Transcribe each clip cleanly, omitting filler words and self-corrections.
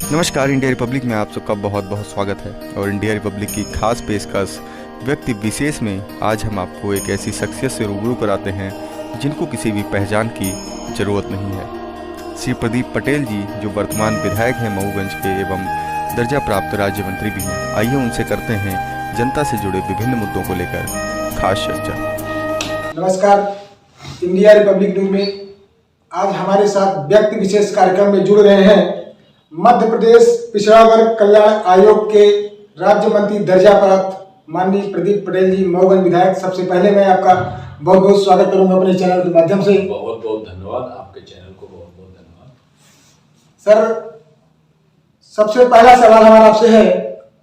नमस्कार। India Republic में आप सबका बहुत बहुत स्वागत है। और इंडिया रिपब्लिक की खास पेशकश व्यक्ति विशेष में आज हम आपको एक ऐसी शख्सियत से रूबरू कराते हैं जिनको किसी भी पहचान की ज़रूरत नहीं है। श्री प्रदीप पटेल जी, जो वर्तमान विधायक हैं मऊगंज के एवं दर्जा प्राप्त राज्य मंत्री भी हैं। आइए उनसे करते हैं जनता से जुड़े विभिन्न मुद्दों को लेकर खास चर्चा। नमस्कार। इंडिया रिपब्लिक न्यूज में आज हमारे साथ व्यक्ति विशेष कार्यक्रम में जुड़ रहे हैं मध्य प्रदेश पिछड़ा वर्ग कल्याण आयोग के राज्य मंत्री दर्जा प्राप्त माननीय प्रदीप पटेल जी, मऊगंज विधायक। सबसे पहले मैं आपका बहुत बहुत स्वागत करूंगा अपने चैनल के माध्यम से। बहुत बहुत धन्यवाद, आपके चैनल को बहुत बहुत धन्यवाद। सर, सबसे पहला सवाल हमारा आपसे है,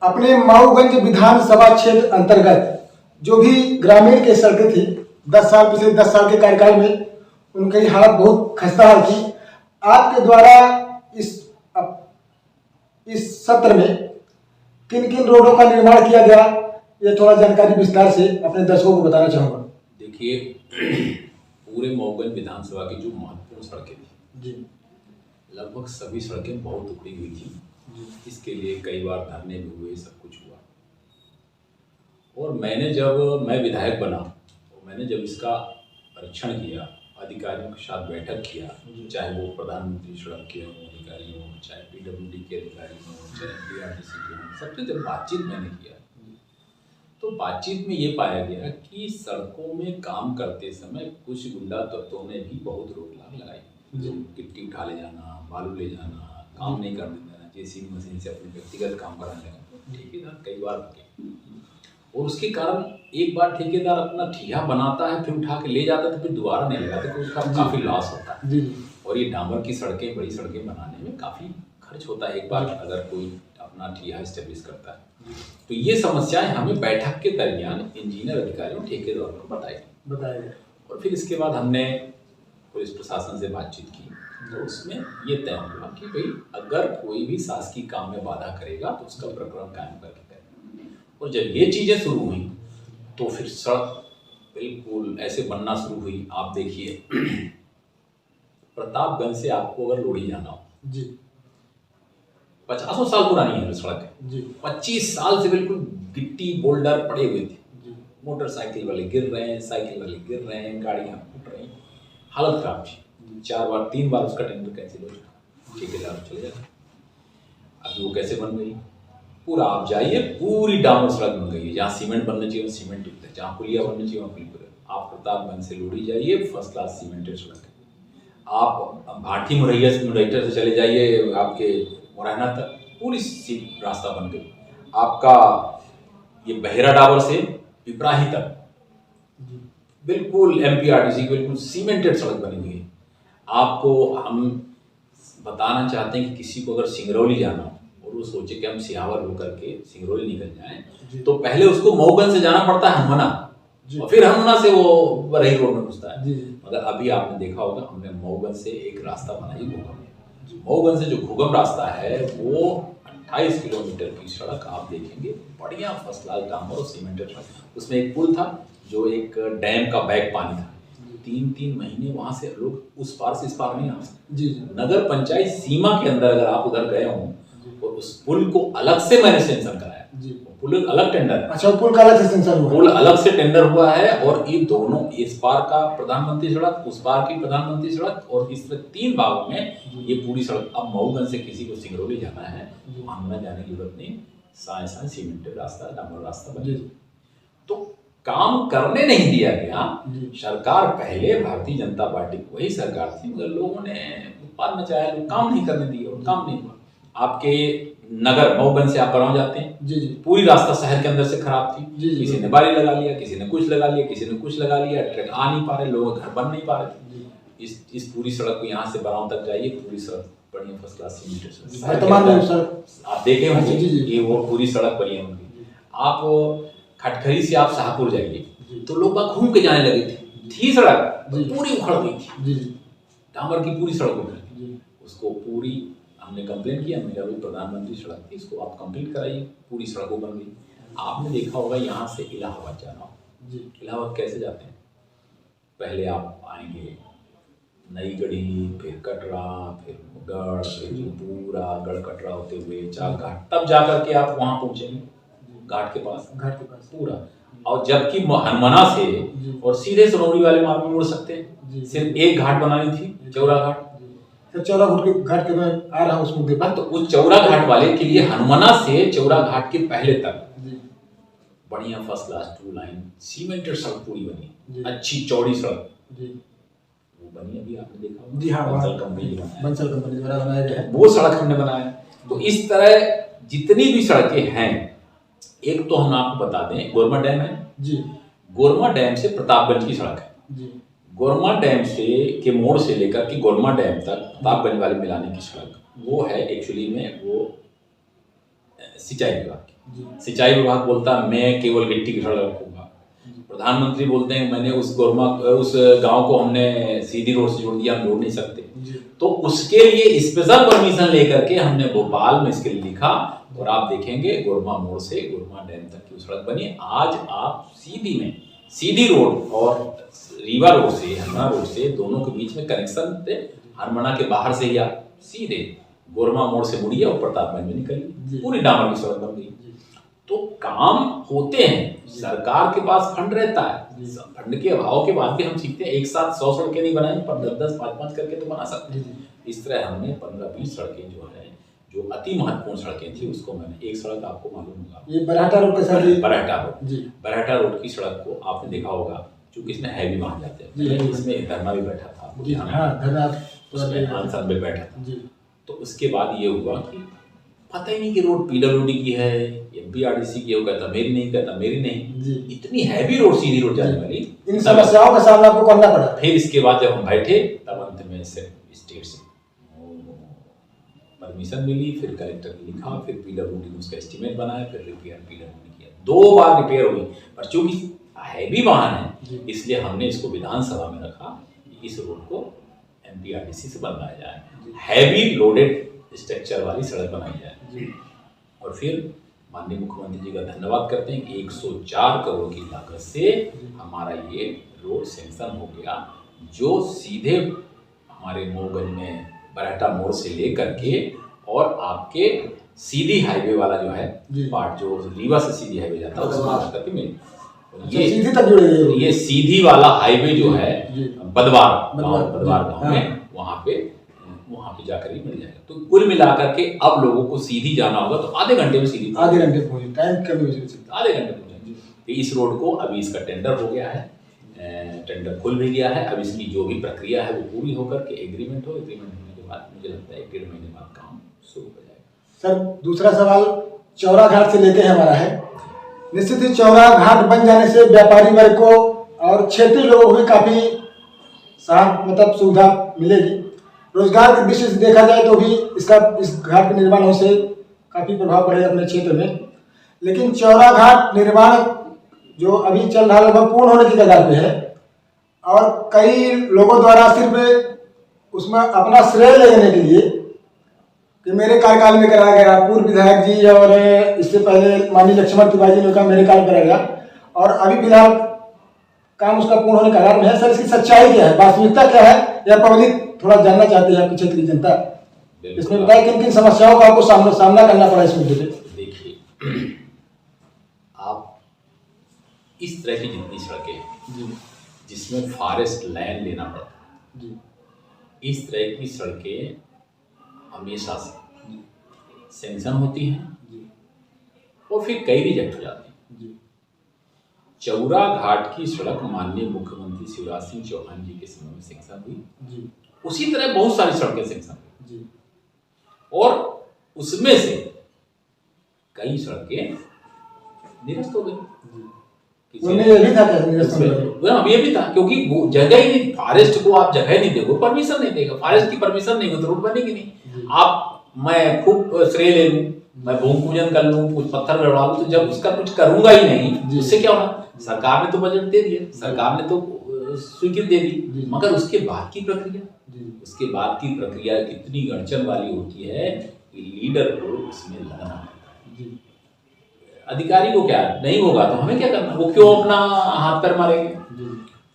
अपने मऊगंज विधानसभा क्षेत्र अंतर्गत जो भी ग्रामीण की सड़कें थी 10 साल पिछले 10 साल के कार्यकाल में उनकी हालत बहुत खस्ता हाल थी। आपके द्वारा इस सत्र में किन किन रोडों का निर्माण किया गया, ये थोड़ा जानकारी विस्तार से अपने दर्शकों को बताना चाहूँगा। देखिए, पूरे मऊगंज विधानसभा की जो महत्वपूर्ण सड़कें थी जी, लगभग सभी सड़कें बहुत टूटी हुई थी। इसके लिए कई बार धरने भी हुए, सब कुछ हुआ। और मैं विधायक बना और मैंने जब इसका परीक्षण किया, अधिकारियों के साथ बैठक किया, चाहे वो प्रधानमंत्री सड़क के अधिकारी हों, चाहे PWD के अधिकारी हों, चाहे MPRDC के हों, सबसे जब बातचीत मैंने किया तो बातचीत में ये पाया गया कि सड़कों में काम करते समय कुछ गुंडा तत्वों ने भी बहुत रोक लगाई। जो गिट्टी उठा ले जाना, बालू ले जाना, काम नहीं करने देना, JCB मशीन से अपने व्यक्तिगत काम कराने लगा। ठेकेदार कई बार रुके और उसके कारण एक बार ठेकेदार अपना ठिया बनाता है, फिर उठा के ले जाता है, तो फिर दोबारा नहीं लगाते, तो उसका काफ़ी लॉस होता है। और ये डामर की सड़कें, बड़ी सड़कें बनाने में काफ़ी खर्च होता है एक बार अगर कोई अपना ठिया स्टेब्लिश करता है। तो ये समस्याएं हमें बैठक के दरमियान इंजीनियर अधिकारियों, ठेकेदारों को बताया और फिर इसके बाद हमने पुलिस प्रशासन से बातचीत की। तो उसमें ये तय हुआ कि भाई अगर कोई भी शासकीय काम में बाधा करेगा तो उसका प्रकरण कायम करके करेंगे। और जब ये चीज़ें शुरू हुई तो फिर सड़क बिल्कुल ऐसे बनना शुरू हुई। आप देखिए, प्रतापगंज से आपको अगर लोढ़ी जाना हो जी, 50 साल पुरानी है सड़क है, 25 साल से बिल्कुल गिट्टी बोल्डर पड़े हुए थे। मोटरसाइकिल वाले गिर रहे हैं, साइकिल वाले गिर रहे हैं, गाड़ियाँ फूट रही, हालत खराब थी। 3 बार उसका टेंडर कैंसिल हो चुका, ठेकेदार चले जाते। अभी वो कैसे बन गई? पूरा आप जाइए, पूरी डामर सड़क बन गई है। जहाँ सीमेंट बनना चाहिए सीमेंट टूटता है, जहाँ पुलिया बनना चाहिए वहाँ पुलिया। आप प्रतापगंज से लोढ़ी जाइए, फर्स्ट क्लास सीमेंटेड सड़क है। आप भाटी मुरैया से चले जाइए आपके मुरैना तक, पूरी सी रास्ता बन गई। आपका ये बहेरा डाबर से पिपराही तक बिल्कुल MPRDC बिल्कुल सीमेंटेड सड़क बनी हुई है। आपको हम बताना चाहते हैं कि किसी को अगर सिंगरौली जाना हो और वो सोचे कि हम सिहावर होकर के सिंगरौली निकल जाएं, तो पहले उसको मऊगंज से जाना पड़ता है हनुमाना, और फिर हनुमाना से वो बरही रोड में घुसता है। मगर अभी आपने देखा होगा, हमने मऊगंज से एक रास्ता बनाई घुगम। मऊगंज से जो घुगम रास्ता है वो 28 किलोमीटर की सड़क आप देखेंगे, बढ़िया फर्स्ट क्लास डामर और सीमेंटेड सड़क। उसमें एक पुल था जो एक डैम का बैक पानी था। 3-3 महीने वहां से लोग उस पार से इस पार नहीं आ सकते। नगर पंचायत सीमा के अंदर अगर आप उधर गए हों, और उस पुल को अलग से मैंने सेंशन कराया। पुल अलग टेंडर। अच्छा, पुल का अलग से सेंशन हुआ? पुल अलग से टेंडर हुआ है। और ये दोनों, इस पार का प्रधानमंत्री सड़क, उस पार की प्रधानमंत्री सड़क, और इस 3 भागों में ये पूरी सड़क। अब मऊगंज से किसी को सिंगरौली जाना है, हमें जाने की जरूरत नहीं, साए सीमेंटेड रास्ता, डामर रास्ता बने। तो काम करने नहीं दिया गया। सरकार पहले भारतीय जनता पार्टी की वही सरकार थी, मगर लोगों ने उत्पाद मचाया, लोग काम नहीं करने दिए और काम नहीं हुआ। आपके नगर मऊगंज से आप गाँव जाते हैं, पूरी रास्ता शहर के अंदर से खराब थी। किसी ने बारी लगा लिया, किसी ने कुछ लगा लिया, किसी ने कुछ लगा लिया, ट्रक आ नहीं पा रहे, लोग घर बन नहीं पा रहे। इस पूरी सड़क को यहाँ से बराव तक जाइए, पूरी सड़क बढ़िया फर्स्ट क्लास सीमेंटेड सड़क आप देखे होंगे, ये वो पूरी सड़क बनी होंगी। आप खटखरी से आप शाहपुर जाइए तो लोग बाग घूम के जाने लगे थी सड़क पूरी उखड़ गई थी, डामर की पूरी सड़क उखड़ गई। उसको पूरी हमने कंप्लेन किया, हमने कहा प्रधानमंत्री सड़क थी, इसको आप कंप्लीट कराइए, पूरी सड़कों बन गई। आपने देखा होगा यहाँ से इलाहाबाद जाना हो, इलाहाबाद कैसे जाते हैं? पहले आप आएंगे नई गढ़ी, फिर कटरा, फिर गढ़, फिर पूरा गढ़ कटरा होते हुए चार घाट, तब जा करके आप वहाँ पहुँचेंगे घाट के पास पूरा। और जबकि हनुमाना से और सीधे सरौली वाले मार्ग में मुड़ सकते हैं। सिर्फ एक घाट बनानी थी, चौरा घाट। चौरा घाट के मैं आ रहा हूँ उस मुद्दे पर। तो उस चौरा घाट वाले के लिए हनुमाना से चौरा घाट के पहले तक बढ़िया फर्स्ट क्लास 2 लाइन सीमेंटेड सड़क पूरी बनी, अच्छी चौड़ी सड़क वो बनी। अभी आपने देखा जी हाँ, बंसल कंपनी द्वारा बनाया गया है, वो सड़क हमने बनाया। तो इस तरह जितनी भी सड़कें हैं, एक तो हम आपको बता दें गोरमा डैम है जी, गोरमा डैम से प्रतापगंज की सड़क है जी, गोरमा डैम से के मोड़ से लेकर के गोरमा डैम तक प्रतापगंज वाले मिलाने की सड़क, वो है एक्चुअली में वो सिंचाई विभाग की। सिंचाई विभाग बोलता है मैं केवल गिट्टी की सड़क रखूंगा, प्रधानमंत्री बोलते हैं मैंने उस गांव को हमने सीधी रोड से जोड़ दिया, हम जोड़ नहीं सकते। तो उसके लिए स्पेशल परमिशन लेकर के हमने भोपाल में इसके लिए लिखा, और आप देखेंगे गोरमा मोड़ से गोरमा डैम तक की सड़क बनी। आज आप सीधी रोड और रीवा रोड से, हनुमाना रोड से, दोनों के बीच में कनेक्शन थे। हनुमाना के बाहर से ही आप सीधे गोरमा मोड़ से मुड़िए और प्रतापगंज में निकलिए, पूरी डामर की सड़क बन गई। तो काम होते हैं, सरकार के पास फंड रहता है, फंड के अभाव के बाद भी हम सीखते हैं। एक साथ 100 सड़कें नहीं बनाएंगे, पर 10-10, 5-5 करके तो बना सकते हैं। इस तरह हमने 15-20 सड़कें जो है, जो अति महत्वपूर्ण सड़कें थी, उसको मैंने, एक सड़क आपको मालूम होगा, ये बरहटा रोड के साथ, बरहटा रोड की सड़क को आपने देखा होगा, क्योंकि इसमें हैवी वाहन जाते हैं, इसमें धरना भी बैठा था, उसमें आंसर में बैठा था। तो उसके बाद ये हुआ कि पता ही नहीं कि रोड पीडब्ल्यूडी की है, एमपीआरडीसी की हो, कहता मेरी नहीं, कहता मेरी नहीं। इतनी हैवी रोड, सीधी रोड जाने वाली, इन समस्याओं का सामना आपको करना पड़ा। फिर इसके बाद जब हम बैठे, तब अंत में स्टेट से परमिशन मिली, फिर कलेक्टर ने लिखा, फिर पीडब्ल्यूडी ने उसका एस्टीमेट बनाया, फिर रिपेयर पीडब्ल्यूडी किया, 2 बार रिपेयर हुई। पर चूंकि हैवी वाहन है, इसलिए हमने इसको विधानसभा में रखा कि इस रोड को एमपीआरडीसी से बनवाया जाए, हैवी लोडेड स्ट्रक्चर वाली सड़क बनाई जाए। और फिर माननीय मुख्यमंत्री जी का धन्यवाद करते हैं कि 104 करोड़ की लागत से हमारा ये रोड सैंक्शन हो गया, जो सीधे हमारे मोगंज में बरहटा मोड़ से लेकर के और आपके सीधी हाईवे वाला जो है पार्ट, जो रीवा से सीधी हाईवे जाता है, उसमें आकर के ये सीधी वाला हाईवे जो है बदवार गाँव में, वहाँ पे जाकर ही मिल जाएगा। तो कुल मिलाकर के अब लोगों को सीधी जाना होगा तो आधे घंटे में सीधी, आधे घंटे पहुंचे, आधे घंटे पहुंचेंगे। तो इस रोड को अभी इसका टेंडर हो गया है, टेंडर खुल भी गया है। अब इसकी जो भी प्रक्रिया है वो पूरी होकर के एग्रीमेंट होने के बाद मुझे लगता है 1-1.5 महीने बाद काम शुरू हो जाएगा। सर, दूसरा सवाल चौरा घाट से लेके हमारा है। निश्चित ही चौरा घाट बन जाने से व्यापारी वर्ग को और क्षेत्रीय लोगों को भी काफी मतलब सुविधा मिलेगी। रोजगार की दृष्टि से देखा जाए तो भी इस घाट के निर्माण होने से काफी प्रभाव पड़ेगा अपने क्षेत्र में। लेकिन चौरा घाट निर्माण जो अभी चल रहा है लगभग पूर्ण होने की कगार पे है, और कई लोगों द्वारा सिर्फ उसमें अपना श्रेय लेने के लिए कि मेरे कार्यकाल में कराया गया, पूर्व विधायक जी और इससे पहले माननीय लक्ष्मण तिवारी जी ने कहा मेरे काल कराया गया, और अभी फिलहाल काम उसका पूर्ण होने कगार में है। सर, इसकी सच्चाई क्या है, वास्तविकता क्या है, या पब्लिक थोड़ा जानना चाहती है, आपकी क्षेत्रीय जनता, इसमें बताइए किन किन समस्याओं का आपको सामना करना पड़ा इस मुद्दे पे। देखिए, आप इस तरह की जितनी सड़कें हैं जिसमें फॉरेस्ट लैंड लेना पड़ता है, इस तरह की सड़कें हमेशा से सैंक्शन होती हैं और फिर कई रिजेक्ट हो जाती हैं। चौरा घाट की सड़क माननीय मुख्यमंत्री शिवराज सिंह चौहान जी के समय में सैंक्शन हुई, उसी तरह बहुत सारी सड़कें सैंक्शन हुई, और उसमें से कई सड़कें निरस्त हो गई। ये भी था क्योंकि वो जगह ही नहीं, फॉरेस्ट को आप जगह नहीं दोगे, परमिशन नहीं देगा, फॉरेस्ट की परमिशन नहीं हो तो रोड बनेगी नहीं। आप मैं खूब श्रेय ले लूं, मैं भूमि पूजन कर लूं, कुछ पत्थर गड़वा लूं, तो जब उसका कुछ करूंगा ही नहीं, उससे क्या होना। सरकार ने तो बजट दे दिया, सरकार ने तो स्वीकृति दे दी, मगर उसके बाद की प्रक्रिया कितनी अड़चन वाली होती है कि लीडर को उसमें लगना पड़ता है। अधिकारी को क्या नहीं होगा तो हमें क्या करना, वो क्यों अपना हाथ पैर मारेंगे।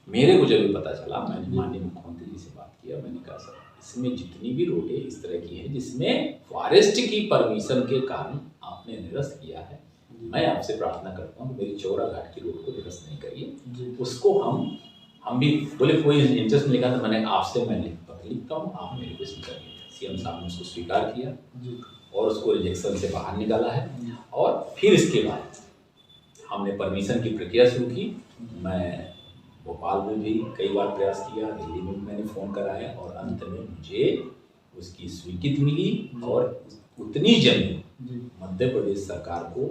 मेरे को जब पता चला, मैंने माननीय मुख्यमंत्री जी से बात किया। मैंने कहा सर इसमें जितनी भी रोडें इस तरह की हैं जिसमें फॉरेस्ट की परमिशन के कारण आपने निरस्त किया है, मैं आपसे प्रार्थना करता हूँ मेरी चौरा घाट की रोड को निरस्त नहीं करिए। उसको हम भी बोले कोई इंटरेस्ट नहीं लिखा, तो मैंने आपसे मैं पत्र लिखता हूँ, आप मेरे को स्वीकार किया। सीएम साहब ने उसको स्वीकार किया और उसको रिजेक्शन से बाहर निकाला है। और फिर इसके बाद हमने परमिशन की प्रक्रिया शुरू की। मैं भोपाल में भी कई बार प्रयास किया, दिल्ली में भी मैंने फ़ोन कराया और अंत में मुझे उसकी स्वीकृति मिली और उतनी जमीन मध्य प्रदेश सरकार को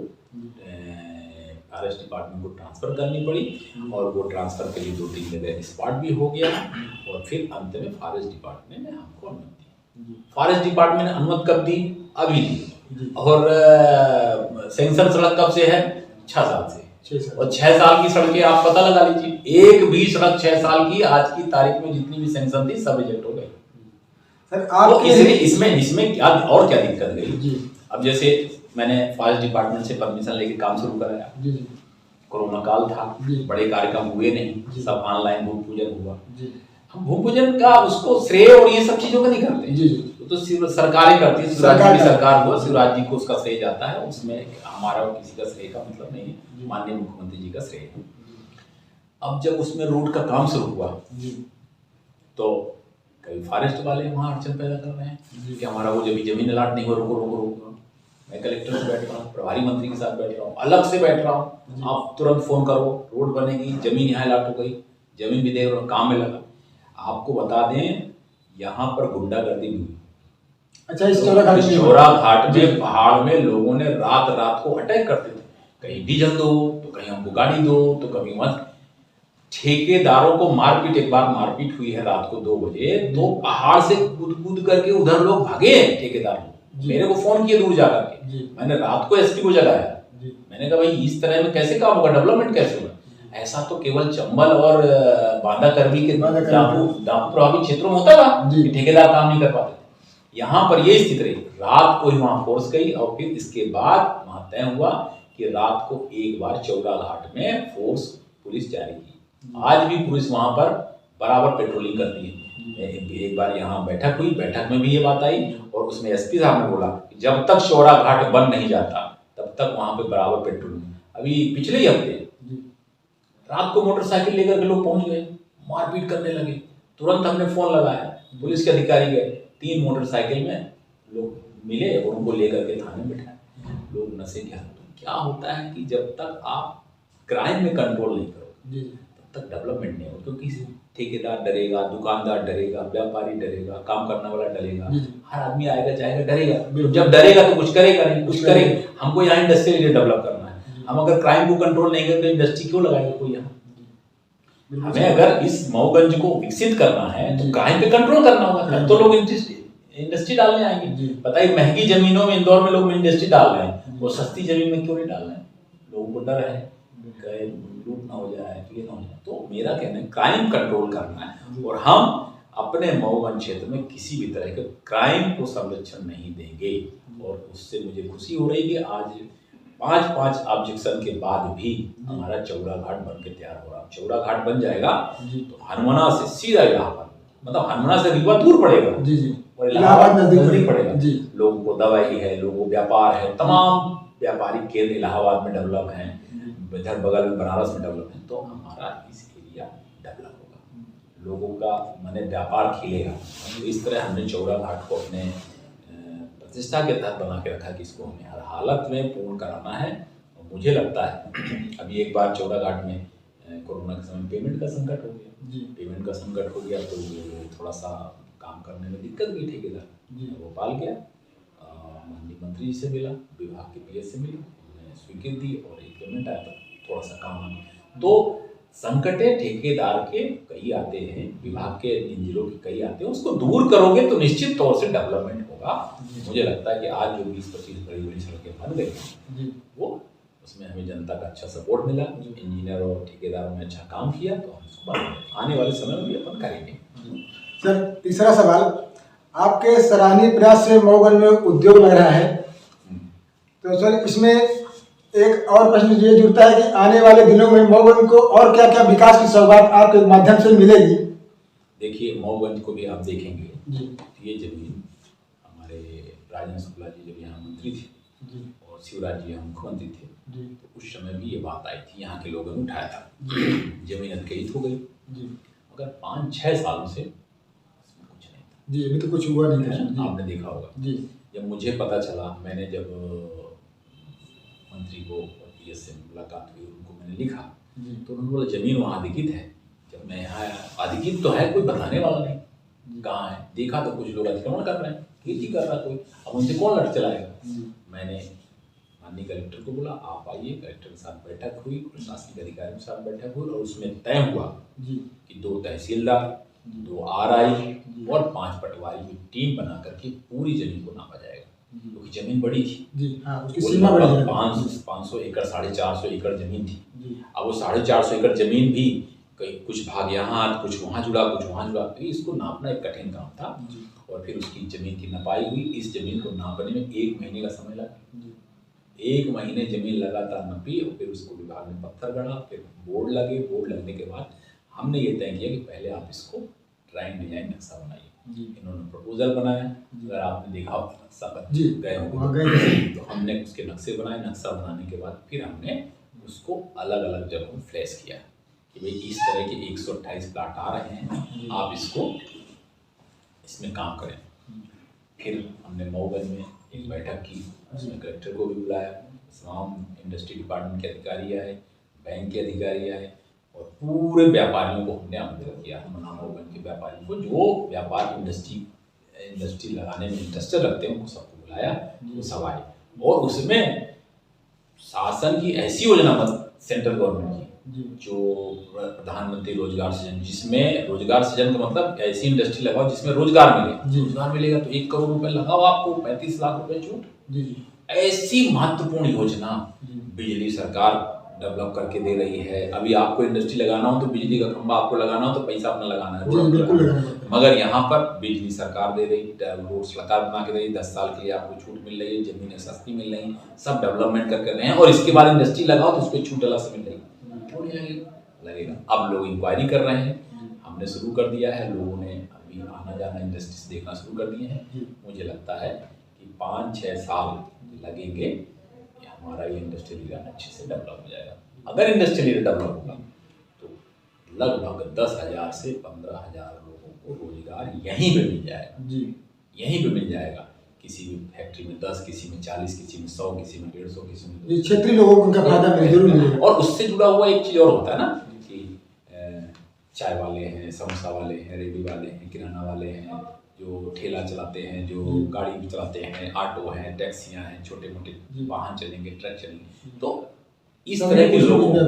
फॉरेस्ट डिपार्टमेंट को ट्रांसफ़र करनी पड़ी और वो ट्रांसफ़र के लिए 2-3 जगह स्पॉट भी हो गया और फिर अंत में फॉरेस्ट डिपार्टमेंट ने हमको अनुमति दी। फॉरेस्ट डिपार्टमेंट ने अनुमति कब दी? अभी दी। और सेंक्शन सड़क कब से है? 6 साल से। और 6 साल की सड़कें आप पता लगा लीजिए, एक भी सड़क 6 साल की आज की तारीख में जितनी भी सेंक्शन थी सब रिजेक्ट हो गई। सर आप तो इसमें क्या और क्या दिक्कत गई? अब जैसे मैंने फॉरेस्ट डिपार्टमेंट से परमिशन लेके काम शुरू कराया, कोरोना काल था, बड़े कार्यक्रम हुए नहीं, सब ऑनलाइन भूमि पूजन हुआ। हम भूमि पूजन का उसको श्रेय और ये सब चीजों का नहीं करते, तो सरकारें करती है, शिवराज जी की सरकार हो, शिवराज जी को उसका श्रेय जाता है, उसमें हमारा और किसी का श्रेय का मतलब नहीं है, माननीय मुख्यमंत्री जी का श्रेय है। अब जब उसमें रोड का काम शुरू हुआ तो कई फॉरेस्ट वाले वहाँ अड़चन पैदा कर रहे हैं कि हमारा वो जमीन अलाट नहीं हो, रोको। मैं कलेक्टर से बैठ रहा हूँ, प्रभारी मंत्री के साथ बैठ रहा हूँ, अलग से बैठ रहा हूँ, आप तुरंत फोन करो, रोड बनेगी, जमीन यहाँ अलाट हो गई, जमीन भी देख रहा हूँ, काम में लगा। आपको बता दें यहाँ पर गुंडागर्दी भी हुई। अच्छा, इस चौरा घाट में पहाड़ में लोगों ने रात को अटैक करते थे, कहीं डीजल दो तो कहीं हमको गाड़ी दो तो कभी मत। ठेकेदारों को मारपीट, एक बार मारपीट हुई है रात को 2 बजे, तो पहाड़ से कूद करके उधर लोग भागे हैं ठेकेदार लोग, मेरे को फोन किए दूर जाकर के। मैंने रात को एसपी को जगाया, मैंने कहा भाई इस तरह में कैसे काम होगा, डेवलपमेंट कैसे होगा? ऐसा तो केवल चंबल और बांदा करवी के डाकू प्रभावित क्षेत्रों में होता था कि ठेकेदार काम नहीं कर पाते। यहाँ पर ये स्थिति रही, रात को ही वहां फोर्स गई और फिर इसके बाद वहां तय हुआ कि रात को एक बार चौरा घाट में फोर्स पुलिस जारी की। आज भी पुलिस वहां पर बराबर पेट्रोलिंग करती है। एक बार यहाँ बैठक हुई, बैठक में भी ये बात आई और उसमें एसपी साहब ने बोला कि जब तक चौरा घाट बंद नहीं जाता तब तक वहां पे बराबर पेट्रोलिंग। अभी पिछले ही हफ्ते रात को मोटरसाइकिल लेकर के लोग पहुंच गए, मारपीट करने लगे, तुरंत हमने फोन लगाया, पुलिस के अधिकारी गए, 3 मोटरसाइकिल में लोग मिले और उनको लेकर के थाने में बिठाए। लोग नशे के हाथ। क्या होता है कि जब तक आप क्राइम में कंट्रोल नहीं करोगे तब तक डेवलपमेंट नहीं होगा, क्योंकि ठेकेदार डरेगा, दुकानदार डरेगा, व्यापारी डरेगा, काम करने वाला डरेगा, हर आदमी आएगा जाएगा डरेगा। जब डरेगा तो कुछ करेगा नहीं, कुछ करेगा। हमको यहाँ इंडस्ट्री डेवलप करना है, हम अगर क्राइम को कंट्रोल नहीं करें तो इंडस्ट्री क्यों लगाएगा कोई यहाँ? हमें अगर इस मऊगंज को विकसित करना है तो क्राइम पे कंट्रोल करना होगा, तो लोग इंडस्ट्री डालने आएंगे। पता है महंगी जमीनों में इंदौर में लोग इंडस्ट्री डाल रहे हैं, वो सस्ती जमीन में क्यों नहीं डाल रहे हैं? लोगों को डर है लूट ना हो जाए, ये ना हो जाए। तो मेरा कहना है क्राइम कंट्रोल करना है और हम अपने मऊगंज क्षेत्र में किसी भी तरह के क्राइम को संरक्षण नहीं देंगे। और उससे मुझे खुशी हो रही है कि आज 5 ऑब्जेक्शन के बाद भी हमारा चौरा घाट बन के तैयार हो रहा है। चौरा घाट बन जाएगा तो हनुमाना से सीधा इलाहाबाद, मतलब हनुमाना से रीवा दूर पड़ेगा और इलाहाबाद नजदीक पड़ेगा। लोगों को दवाई है, लोगों को व्यापार है, तमाम व्यापारिक केंद्र इलाहाबाद में डेवलप हैं, इधर बगल में बनारस में डेवलप है, तो हमारा इस एरिया डेवलप होगा, लोगों का माने व्यापार खिलेगा। तो इस तरह हमने चौरा घाट को अपने प्रतिष्ठा के तहत बना के रखा कि इसको हमें हर हालत में पूर्ण कराना है। और मुझे लगता है अभी एक बार चौरा घाट में कोरोना के समय पेमेंट का संकट हो गया, पेमेंट का संकट हो गया तो थोड़ा सा काम करने में दिक्कत हुई। ठेकेदार भोपाल गया, माननीय मंत्री जी से मिला, विभाग के पीएस से मिला, उन्होंने स्वीकृति दी और एक पेमेंट आया था, थोड़ा सा काम आ गया। तो संकटे ठेकेदार के कई आते हैं, विभाग के इंजीनियरों के कई आते हैं, उसको दूर करोगे तो निश्चित तौर से डेवलपमेंट होगा। मुझे लगता है कि आज जो 20-25 बड़ी सड़कें बन गई वो उसमें हमें जनता का अच्छा सपोर्ट मिला, इंजीनियर और ठेकेदारों ने अच्छा काम किया, तो हम इसको आने वाले समय में भी अपन करेंगे। सर तीसरा सवाल, आपके सराहनीय प्रयास से मऊगंज में उद्योग लग रहा है, तो सर इसमें एक और प्रश्न ये जुड़ता है कि आने वाले दिनों में मऊगंज को और क्या क्या विकास की सौगात आपके माध्यम से मिलेगी? देखिए मऊगंज को भी आप देखेंगे जी ये जमीन हमारे राजेंद्र शुक्ला जी जब यहाँ मंत्री थे जी और शिवराज जी यहाँ मुख्यमंत्री थे, जी तो उस समय भी ये बात आई थी, यहाँ के लोगों ने उठाया था, जमीन अधकैत हो गई। जी मगर 5-6 सालों से इसमें कुछ नहीं था। जी अभी तो कुछ हुआ नहीं था। आपने देखा होगा। जी जब मुझे पता चला, मैंने जब मंत्री को और पीएस से मुलाकात हुई, उनको मैंने लिखा, जी तो उन्होंने बोला जमीन वहाँ अधिकृत है। जब मैं यहाँ आया, अधिकृत तो है, कोई बताने वाला नहीं कहाँ है। देखा तो कुछ लोग अतिक्रमण कर रहे हैं, खेती कर रहा कोई, अब उनसे कौन लड़ चलाएगा। मैंने माननीय कलेक्टर को बोला आप आइए, कलेक्टर के साथ बैठक हुई, प्रशासनिक अधिकारियों के साथ बैठक हुई और उसमें तय हुआ कि 2 तहसीलदार, 2 आरआई और 5 पटवारी की टीम बना करके पूरी जमीन को नापा जाएगा, क्योंकि जमीन बड़ी थी। जी हाँ, उसकी सीमा बड़ी है। 500 एकड़ 450 एकड़ जमीन थी। अब वो 450 एकड़ जमीन भी कई कुछ भाग यहाँ कुछ वहाँ जुड़ा, कुछ वहाँ जुड़ा, तो इसको नापना एक कठिन काम था। और फिर उसकी जमीन की नपाई हुई। इस जमीन को नापने में 1 महीने का समय लगा। 1 महीने जमीन लगातार नपी और फिर उसको विभाग ने पत्थर गढ़ा, फिर बोर्ड लगे। बोर्ड लगने के बाद हमने ये तय किया कि पहले आप इसको ड्राइंग डिजाइन नक्शा बनाइए। इन्होंने प्रपोजल बनाया, अगर आपने देखा हो नक्शा गए होंगे, तो हमने उसके नक्शे बनाए। नक्शा बनाने के बाद फिर हमने उसको अलग अलग जगहों में फ्लैश किया कि भाई इस तरह के 128 प्लाट आ रहे हैं, आप इसमें काम करें। फिर हमने मऊगंज में एक बैठक की, उसमें कलेक्टर को भी बुलाया, तमाम इंडस्ट्री डिपार्टमेंट के अधिकारी आए, बैंक के अधिकारी आए और पूरे व्यापारियों को हमने आमंत्रित किया। मऊगंज के व्यापारियों को, जो व्यापार इंडस्ट्री लगाने में इंटरेस्टेड रखते हैं, उनको सबको बुलाया, वो सब आए। और उसमें शासन की ऐसी योजना सेंट्रल गवर्नमेंट की, जो प्रधानमंत्री रोजगार सृजन, जिसमें रोजगार सृजन का मतलब ऐसी इंडस्ट्री लगाओ जिसमें रोजगार मिले। रोजगार मिलेगा तो 1 करोड़ रुपए लगाओ, आपको 35 लाख रुपए छूट। ऐसी महत्वपूर्ण योजना बिजली सरकार डेवलप करके दे रही है। अभी आपको इंडस्ट्री लगाना हो तो बिजली का खंभा आपको लगाना हो तो पैसा अपना लगाना है, मगर यहाँ पर बिजली सरकार दे रही, रोड सरकार बना के दे रही, 10 साल के लिए आपको छूट मिल रही है, जमीनें सस्ती मिल रही, सब डेवलपमेंट करके रहे हैं। और इसके बाद इंडस्ट्री लगाओ तो उस पर छूट अलग से मिल रही, लगेगा। अब लोग इंक्वायरी कर रहे हैं, हमने शुरू कर दिया है, लोगों ने अभी आना जाना इंडस्ट्री से देखना शुरू कर दिए हैं। मुझे लगता है कि 5-6 साल लगेंगे, हमारा ये इंडस्ट्रियल एरिया अच्छे से डेवलप हो जाएगा। अगर इंडस्ट्रियल एरिया डेवलप होगा तो लगभग 10,000 से 15,000 लोगों को रोजगार यहीं पे मिल जाएगा। यहीं पे मिल जाएगा। किसी भी फैक्ट्री में 10, किसी में 40, किसी में 100, किसी में 150, किसी में क्षेत्रीय लोगों को उनका फायदा जरूर मिलेगा। और उससे जुड़ा हुआ एक चीज़ और होता है ना कि चाय वाले हैं, समोसा वाले हैं, रेडी वाले हैं, किराना वाले हैं, जो ठेला चलाते हैं, जो गाड़ी चलाते हैं, ऑटो हैं, टैक्सियां हैं, छोटे मोटे वाहन चलेंगे, ट्रक चलेंगे, तो इस तरह के लोगों को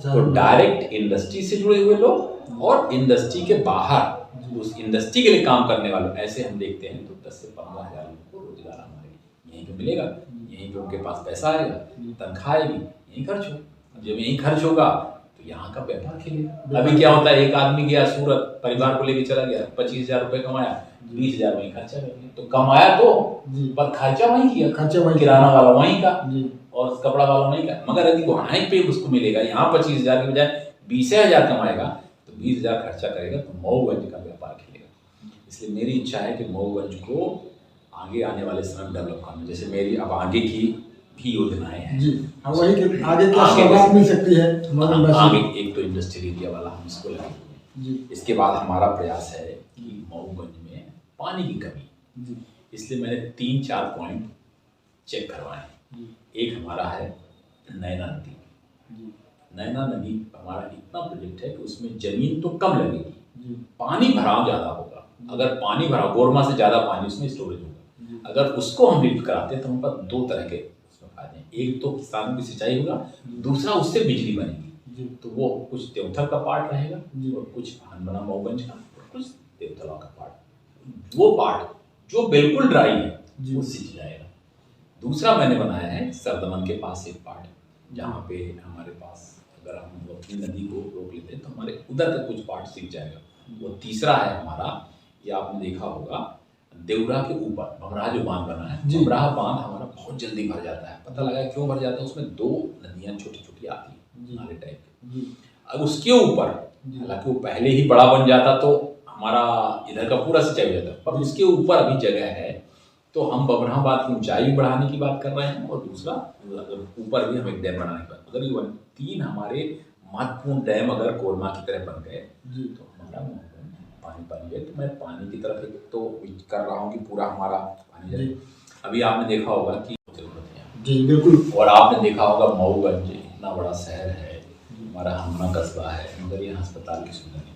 तो डायरेक्ट इंडस्ट्री से जुड़े हुए लोग और इंडस्ट्री के बाहर उस इंडस्ट्री के लिए काम करने वाले ऐसे हम देखते हैं, तो 10 से 15,000 लोगों को रोजगार हमारे यहीं पे मिलेगा। यहीं पे उनके पास पैसा आएगा, तनख्वाह आएगी, यहीं खर्च होगा। जब यहीं खर्च होगा तो यहाँ का व्यापार खिलेगा। अभी क्या होता है, एक आदमी गया सूरत, परिवार को लेके चला गया, 25,000 रुपए कमाया, 20,000 वहीं खर्चा कर दिया। तो कमाया तो पर खर्चा वहीं किया, किराना वाला वहीं का और कपड़ा वाला वहीं का। मगर यदि वहीं पे उसको मिलेगा, यहाँ 25,000 के बजाय 20,000 कमाएगा तो 20,000 खर्चा करेगा, तो मऊगंज का व्यापार खिलेगा। इसलिए मेरी इच्छा है कि मऊगंज को आगे आने वाले समय में डेवलप करना। जैसे मेरी अब आगे की भी योजनाएं हैं वही कि आगे क्या सौगात मिल सकती है। आगे एक तो इंडस्ट्रियल एरिया वाला हम इसको लगे। इसके बाद हमारा प्रयास है कि मऊगंज में पानी की कमी, इसलिए मैंने 3-4 पॉइंट चेक करवाए। एक हमारा है नैना नदी। नैना नदी हमारा इतना प्रोजेक्ट है कि उसमें जमीन तो कम लगेगी, पानी भराव ज़्यादा होगा। अगर पानी भराव, गोरमा से ज़्यादा पानी उसमें स्टोरेज होगा। अगर उसको हम लिफ्ट कराते हैं तो हमारे पास 2 तरह के उसमें फायदे हैं। एक तो किसानों की सिंचाई होगा, दूसरा उससे बिजली बनेगी। तो वो कुछ देवथल का पार्ट रहेगा और कुछ हनमना मऊगंज का और कुछ देवतला का पार्ट। वो पार्ट जो बिल्कुल ड्राई है वो सिंच जाएगा। दूसरा मैंने बनाया है सरदमन के पास एक पार्ट, जहाँ पे हमारे पास अगर हम अपनी नदी को रोक लेते हैं तो हमारे उधर का कुछ पार्ट सीख जाएगा। वो तीसरा है हमारा, ये आपने देखा होगा, देवरा के ऊपर भमराह जो बांध बना है, भमराह बांध हमारा बहुत जल्दी भर जाता है। पता लगा क्यों भर जाता है? उसमें 2 नदियाँ छोटी छोटी आती हैं नाले टाइप की। अब उसके ऊपर, हालांकि वो पहले ही बड़ा बन जाता तो हमारा इधर का पूरा सिंचाई हो जाता है, पर उसके ऊपर अभी जगह है, तो हम बबनाबाद की ऊंचाई बढ़ाने की बात कर रहे हैं और दूसरा ऊपर भी हम एक डैम बनाने की बात। अगर ये 3 हमारे महत्वपूर्ण डैम अगर कोरमा की तरह बन गए तो हमारा पानी है। तो मैं पानी की तरफ एक तो कर रहा हूँ कि पूरा हमारा पानी जाए। अभी आपने देखा होगा कि जरूरत है जी बिल्कुल, और आपने देखा होगा मऊगंज इतना बड़ा शहर है, हमारा हनुमाना कस्बा है, मगर यहाँ अस्पताल की सुविधा नहीं।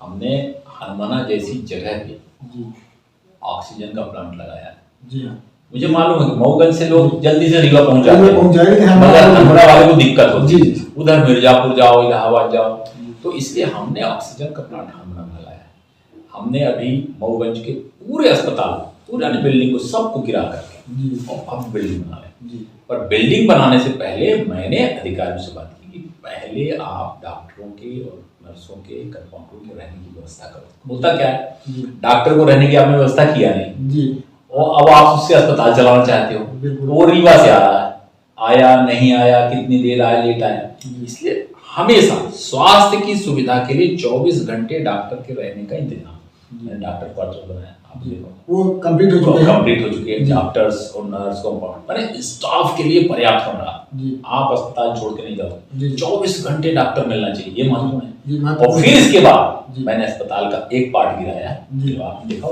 हमने हनुमाना जैसी जगह पे ऑक्सीजन का प्लांट लगाया है। जी हाँ, मुझे मालूम है कि मऊगंज से लोग जल्दी से रीवा पहुंच जाते हैं, मगर हनुमाना वाले को दिक्कत होती है, उधर मिर्जापुर जाओ, इलाहाबाद जाओ, तो इसलिए हमने ऑक्सीजन का प्लांट हनुमाना में लगाया है। हमने अभी मऊगंज के पूरे अस्पताल, पुरानी बिल्डिंग को सबको गिरा करके और अब बिल्डिंग बना रहे हैं। पर बिल्डिंग बनाने से पहले मैंने अधिकारियों से बात की कि पहले आप डॉक्टरों के और नर्सों के, कंपाउंडरों के रहने की व्यवस्था करो। होता क्या है, डॉक्टर को रहने की आपने व्यवस्था किया नहीं और अब आप उससे अस्पताल चलाना चाहते हो। वो रीवा से आ रहा है, आया नहीं आया, कितनी देर आया, लेट आया। इसलिए हमेशा स्वास्थ्य की सुविधा के लिए 24 घंटे डॉक्टर के रहने का इंतजाम, मैंने डॉक्टर क्वार्टर बनाया। आप देखो वो कंप्लीट हो चुके हैं डॉक्टर्स और नर्स कंपाउंडर, मैंने स्टाफ के लिए पर्याप्त कमरा। आप अस्पताल छोड़ के नहीं जाओ, 24 घंटे डॉक्टर मिलना चाहिए, ये महत्वपूर्ण है। और फिर इसके बाद मैंने अस्पताल का एक पार्ट गिराया है, जो आपने देखा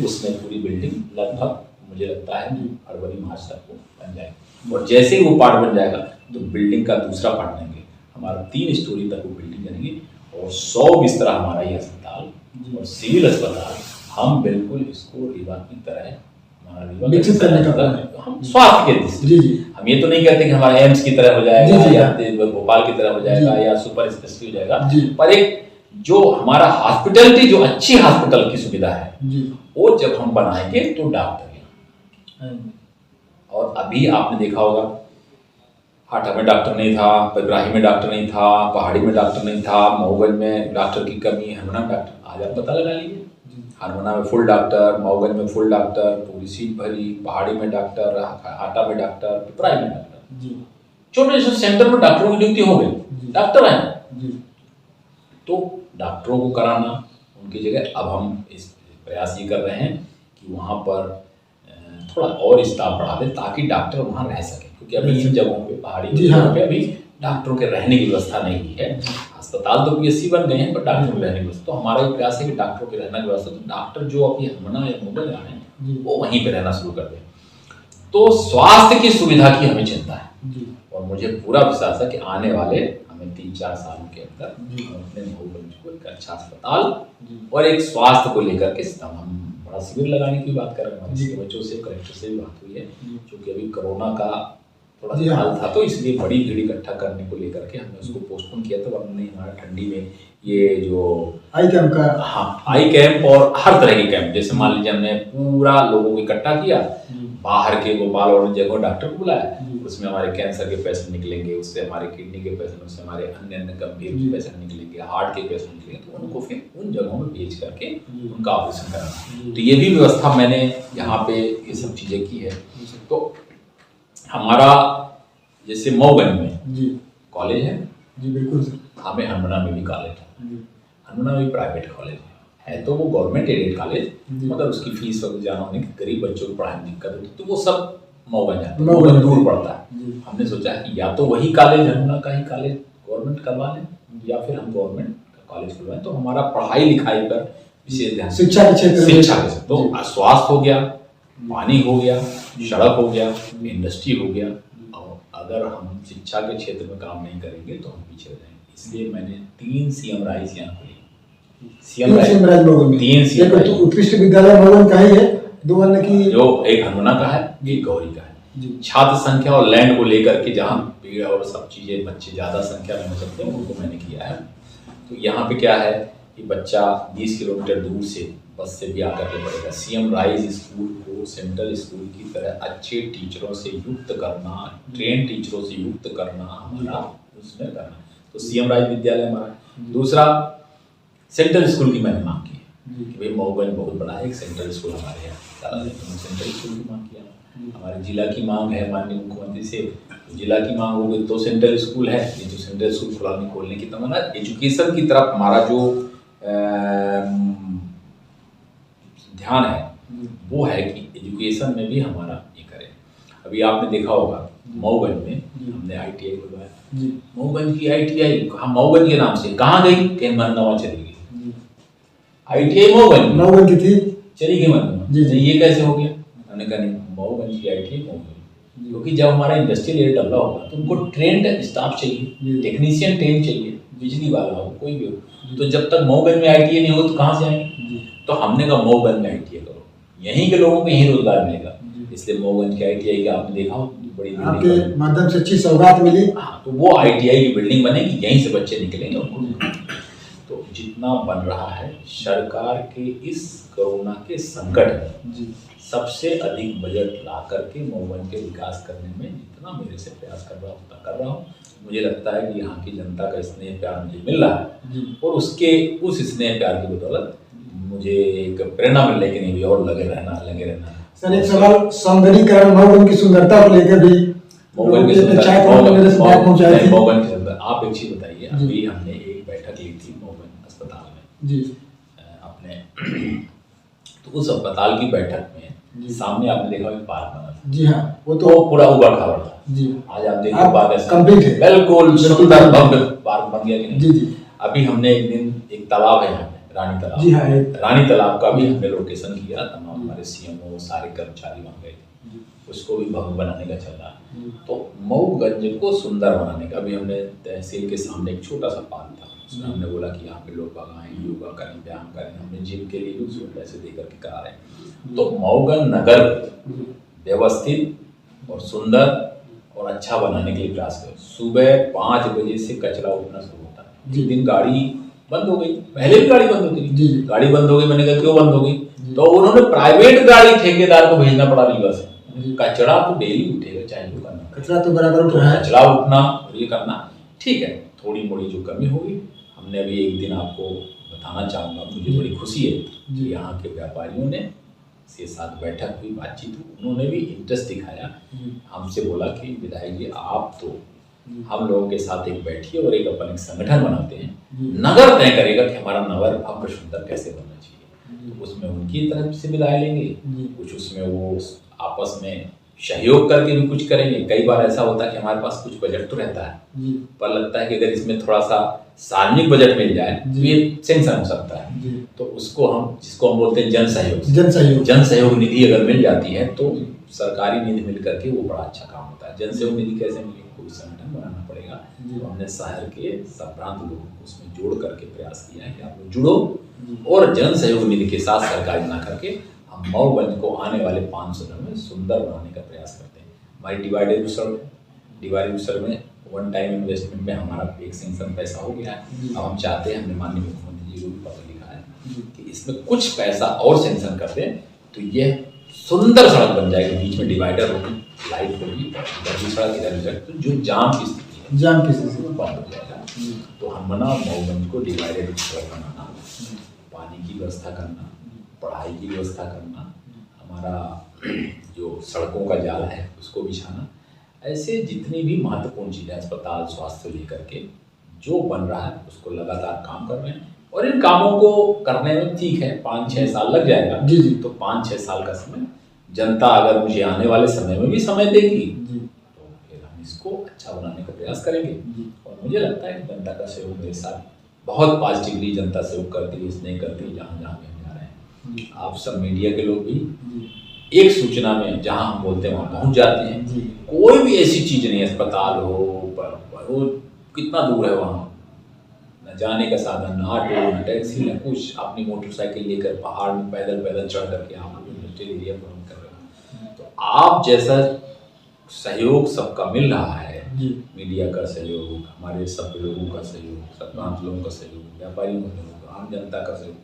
उसमें पूरी बिल्डिंग लगभग मुझे लगता है फरवरी मार्च तक वो बन जाएगी। और जैसे ही वो पार्ट बन जाएगा तो बिल्डिंग का दूसरा पार्ट देंगे, हमारा 3 स्टोरी तक वो बिल्डिंग बनेगी और 100 बिस्तर हमारा ये अस्पताल और सिविल अस्पताल, हम बिल्कुल इसको रीवा की तरह विकसित करने का हम स्वास्थ्य के दृष्टि, हम ये तो नहीं कहते कि हमारा एम्स की तरह हो जाएगा या भोपाल की तरह हो जाएगा या सुपर स्पेशलिटी हो जाएगा, पर एक जो हमारा हॉस्पिटलिटी, जो अच्छी हॉस्पिटल की सुविधा है वो जब हम बनाएंगे तो डॉक्टर। और अभी आपने देखा होगा हाटा में डॉक्टर नहीं था, पगराही में डॉक्टर नहीं था, पहाड़ी में डॉक्टर नहीं था, मऊगंज में डॉक्टर की कमी, हनुमाना में डॉक्टर। आज आप पता लगा लीजिए, हनुमाना में फुल डॉक्टर, मऊगंज में फुल डॉक्टर, पूरी सीट भरी, पहाड़ी में डॉक्टर, हाटा में डॉक्टर, पिपराई में डॉक्टर, छोटे छोटे सेंटर में डॉक्टरों की नियुक्ति हो गई, डॉक्टर आए। तो डॉक्टरों को कराना उनकी जगह, अब हम इस प्रयास ये कर रहे हैं कि वहाँ पर थोड़ा और स्टाफ बढ़ा दें ताकि डॉक्टर वहाँ रह सके, क्योंकि अभी इन जगहों पे, पहाड़ी जगहों पे अभी डॉक्टरों के रहने की व्यवस्था नहीं है। अस्पताल तो पीएससी बन गए हैं पर डॉक्टरों के रहने की व्यवस्था, तो हमारा ये प्रयास है कि डॉक्टरों के रहने की व्यवस्था, तो डॉक्टर जो अभी हनुमाना या मुंबई आ रहे हैं वो वहीं पे रहना शुरू कर दें। तो स्वास्थ्य की सुविधा की हमें चिंता है और मुझे पूरा विश्वास है कि आने वाले हमें 3-4 सालों के अंदर अपने मऊगंज को एक अच्छा अस्पताल और एक स्वास्थ्य को लेकर के हम बड़ा शिविर लगाने की बात कर रहे हैं। हमारे बच्चों से, कलेक्टर से भी बात हुई है, क्योंकि अभी कोरोना का थोड़ा हाल था तो इसलिए बड़ी भीड़ इकट्ठा करने को लेकर के हमने उसको पोस्टपोन किया था। वरना हमारा ठंडी में ये जो आई कैंप का, हाँ आई कैंप और हर तरह के कैंप, जैसे मान लीजिए हमने पूरा लोगों को इकट्ठा किया, बाहर के भोपाल और जगह डॉक्टर को बुलाया, उसमें हमारे कैंसर के पेशेंट निकलेंगे, उससे हमारे किडनी के पेशेंट, उससे हमारे अन्य गंभीर पेशेंट निकलेंगे, हार्ट के पेशेंट निकलेंगे, तो उनको फिर उन जगहों में भेज करके उनका ऑपरेशन कराना। तो ये भी व्यवस्था मैंने यहाँ पे ये सब चीज़ें की है। तो हमारा जैसे मऊगंज में कॉलेज है, जी बिल्कुल सर, हमें हनुमाना में भी कॉलेज है, हनुमाना में भी प्राइवेट कॉलेज है, तो वो गवर्नमेंट एडेड कॉलेज, मगर उसकी फीस वगैरह जाना होने के गरीब बच्चों को पढ़ाने में दिक्कत होती, तो वो सब मऊगंज जाते हैं, मऊगंज दूर पड़ता है। हमने सोचा है कि या तो वही कॉलेज, हनुमाना का ही कॉलेज गवर्नमेंट करवा लें या फिर हम गवर्नमेंट का कॉलेज खुलवाएं, तो हमारा पढ़ाई लिखाई पर विशेष ध्यान, शिक्षा के क्षेत्र, तो स्वास्थ्य हो गया, पानी हो गया, सड़क हो गया, इंडस्ट्री हो गया, और अगर हम शिक्षा के क्षेत्र में काम नहीं करेंगे तो हम पीछे रह जाएंगे। इसलिए मैंने 3 सीएम राइज यहाँ खोली, उत्कृष्ट विद्यालय मऊगंज का ही है, दो अन्य की, जो एक हनुमाना का है, एक गौरी का है। छात्र संख्या और लैंड को लेकर के जहाँ पेड़ और सब चीजें बच्चे ज्यादा संख्या में हो सकते हैं उनको मैंने किया है। तो यहाँ पे क्या है कि बच्चा 20 किलोमीटर दूर से बस से भी आकर के पड़ेगा। सीएम राइज स्कूल को सेंट्रल स्कूल की तरह अच्छे टीचरों से युक्त करना, ट्रेन टीचरों से युक्त करना, हमारा उसमें करना, तो सीएम राइज विद्यालय हमारा। दूसरा सेंट्रल स्कूल की मैंने मांग की है कि भाई मऊगंज बहुत बड़ा है, एक सेंट्रल स्कूल हमारे यहाँ, सेंट्रल स्कूल की मांग किया। हमारे जिला की मांग है माननीय मुख्यमंत्री से, जिला की मांग होगी तो सेंट्रल स्कूल है, ये जो सेंट्रल स्कूल खोलने की तमन्ना, एजुकेशन की तरफ हमारा जो ध्यान है वो है कि एजुकेशन में भी हमारा ये करें। अभी आपने देखा होगा मऊगंज में हमने ITI खुलवाया। मऊगंज की ITI मऊगंज के नाम से कहाँ गई? कहीं मननवा चली गई। ITI मऊगंज की थी, चली गई मननवा। ये कैसे हो गया? हमने कहा नहीं, मऊगंज की ITI मऊगंज, क्योंकि जब हमारा इंडस्ट्रियल एरिया डेवलप होगा तो उनको ट्रेंड स्टाफ चाहिए, टेक्नीशियन ट्रेन चाहिए, बिजली वाला हो कोई भी हो। तो जब तक मऊगंज में ITI नहीं हो तो कहाँ से आएंगे? तो हमने कहा मऊगंज में ITI करो, यहीं के लोगों को यहीं रोजगार मिलेगा। इसलिए मऊगंज की ITI का आपने देखा हो बड़ी आपके माध्यम से अच्छी सौगात मिली। हाँ, तो वो ITI की बिल्डिंग बनेगी, यहीं से बच्चे निकलेंगे उनको। तो जितना बन रहा है सरकार के इस कोरोना के संकट में सबसे अधिक बजट ला करके मऊगंज के विकास करने में जितना मेरे से प्रयास कर रहा हूँ उतना कर रहा हूँ। मुझे लगता है कि यहाँ की जनता का स्नेह प्यार मुझे मिल रहा है और उस स्नेह प्यार की बदौलत मुझे एक प्रेरणा मिल रही है कि नहीं भी और लगे रहना। सर एक सवाल, सौंदर्यीकरण मऊगंज की सुंदरता को लेकर भी मऊगंज की सुंदरता, आप एक चीज बताइए। अभी हमने एक बैठक ली थी मऊगंज अस्पताल में अपने, तो उस अस्पताल की बैठक में सामने आपने देखा एक पार्क बना था। जी हाँ, वो तो पूरा उबड़ खाबड़ था। जी, आज आप देखिए पार्क कंप्लीट है, बिल्कुल सुंदर भव्य पार्क बन गया कि नहीं? जी। अभी हमने एक दिन एक तालाब है यहाँ पे, रानी तालाब। जी हाँ, रानी तालाब का भी हमने लोकेशन किया, तमाम हमारे CMO सारे कर्मचारी वहाँ गए थे, उसको भी भव्य बनाने का चल रहा है। तो मऊगंज को सुंदर बनाने का अभी हमने तहसील के सामने एक छोटा सा पार्क था, उसमें हमने बोला कि यहाँ पे लोग आए, योगा करें, व्यायाम करें। हमने जिम के लिए भी उसमें पैसे दे करके करा रहे हैं। तो मऊगंज नगर व्यवस्थित और सुंदर और अच्छा बनाने के लिए प्रयास करें। सुबह 5 बजे से कचरा उठना शुरू होता है। जिस दिन गाड़ी बंद हो गई, पहले भी गाड़ी बंद होती थी, गाड़ी बंद हो गई, मैंने कहा क्यों बंद हो गई? तो उन्होंने प्राइवेट गाड़ी ठेकेदार को भेजना पड़ा रीवा से। कचरा तो डेली उठेगा, चाहे जो करना, कचरा तो बराबर उठ रहा है। कचरा उठना और ये करना ठीक है, थोड़ी मोड़ी जो कमी होगी हमने अभी एक दिन आपको बताना चाहूँगा। मुझे बड़ी खुशी है कि यहाँ के व्यापारियों ने से साथ बैठक हुई, बातचीत हुई, उन्होंने भी इंटरेस्ट दिखाया। हमसे बोला कि विधायक जी आप तो हम लोगों के साथ एक बैठिए और एक अपन एक संगठन बनाते हैं, नगर तय करेगा कि हमारा नगर भव्य सुंदर कैसे बनना चाहिए। तो उसमें उनकी तरफ से भी राय लेंगे, कुछ उसमें वो आपस में सहयोग करके भी कुछ करेंगे। कई बार ऐसा होता है कि हमारे पास कुछ बजट तो रहता है पर लगता है कि अगर इसमें थोड़ा सा सार्वजनिक बजट मिल जाए तो ये सेंक्शन हो सकता है। तो उसको हम जिसको हम बोलते हैं जन सहयोग निधि अगर मिल जाती है तो सरकारी निधि मिल करके वो बड़ा अच्छा काम होता है। जन सहयोग निधि कैसे मिलेगी? कोई संगठन बनाना पड़ेगा। तो हमने शहर के संभ्रांत लोगों को उसमें जोड़ करके प्रयास किया है कि आप लोग जुड़ो और जन सहयोग निधि के साथ सरकारी बना करके हम मऊगंज को आने वाले 500 दिन में सुंदर बनाने का प्रयास करते हैं। हमारी डिवाइडेड सड़क में वन टाइम इन्वेस्टमेंट में हमारा एक सेंक्शन पैसा हो गया है। अब हम चाहते हैं, हमने माननीय मुख्यमंत्री जी को भी पत्र लिखा है कि इसमें कुछ पैसा और सेंक्शन कर दें तो यह सुंदर सड़क बन जाएगी, बीच में डिवाइडर होगी, लाइट होगी, इधर सड़क इधर तो जो जाम की स्थिति है बंद हो जाएगा। तो हम बना मऊगंज को डिवाइडेड सड़क बनाना, पानी की व्यवस्था करना, पढ़ाई की व्यवस्था करना, हमारा जो सड़कों का जाल है उसको बिछाना, ऐसे जितनी भी महत्वपूर्ण चीज़ें अस्पताल स्वास्थ्य लेकर के जो बन रहा है उसको लगातार काम कर रहे हैं। और इन कामों को करने में ठीक है 5-6 साल लग जाएगा। तो 5-6 साल का समय जनता अगर मुझे आने वाले समय में भी समय देगी तो फिर हम इसको अच्छा बनाने का प्रयास करेंगे। और मुझे लगता है कि जनता का सहयोग मेरे साथ बहुत पॉजिटिवली जनता सहयोग करती है, स्नेह करती है। जहाँ जहाँ हम जा रहे हैं आप सब मीडिया के लोग भी एक सूचना में जहाँ हम बोलते हैं वहाँ पहुँच जाते हैं। कोई भी ऐसी चीज़ नहीं, अस्पताल हो वो कितना दूर है, वहाँ न जाने का साधन, न ऑटो न टैक्सी न कुछ, अपनी मोटरसाइकिल लेकर पहाड़ में पैदल चढ़ करके आप इंडस्ट्रियल एरिया भ्रमण कर रहे हो। तो आप जैसा सहयोग सबका मिल रहा है, मीडिया का सहयोग, हमारे सब लोगों का सहयोग, संक्रांत लोगों का सहयोग, व्यापारियों का सहयोग, आम जनता का सहयोग,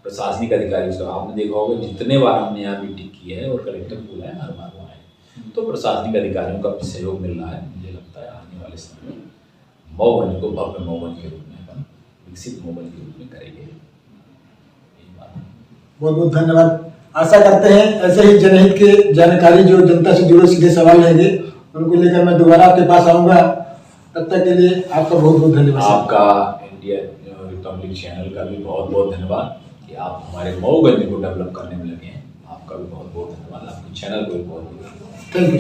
प्रशासनिक अधिकारी से आपने देखा होगा जितने बार हमने यहाँ मीटिंग की है और कलेक्टर बोला है हर बार वहाँ है। तो प्रशासनिक अधिकारियों का सहयोग मिल रहा है। मुझे लगता है आने वाले समय में मऊगंज को भव्य मऊगंज के रूप में अपन विकसित मऊगंज के रूप में करेंगे। बहुत बहुत धन्यवाद। आशा करते हैं ऐसे ही जनहित के जानकारी जो जनता से जुड़े सीधे सवाल रहेंगे उनको लेकर मैं दोबारा आपके पास आऊँगा। तब तक के लिए आपका बहुत बहुत धन्यवाद। आपका इंडिया रिपब्लिक चैनल का भी बहुत बहुत धन्यवाद कि आप हमारे मऊगंज को डेवलप करने में लगे हैं। आपका भी बहुत बहुत धन्यवाद, आपके चैनल को भी बहुत बहुत थैंक यू।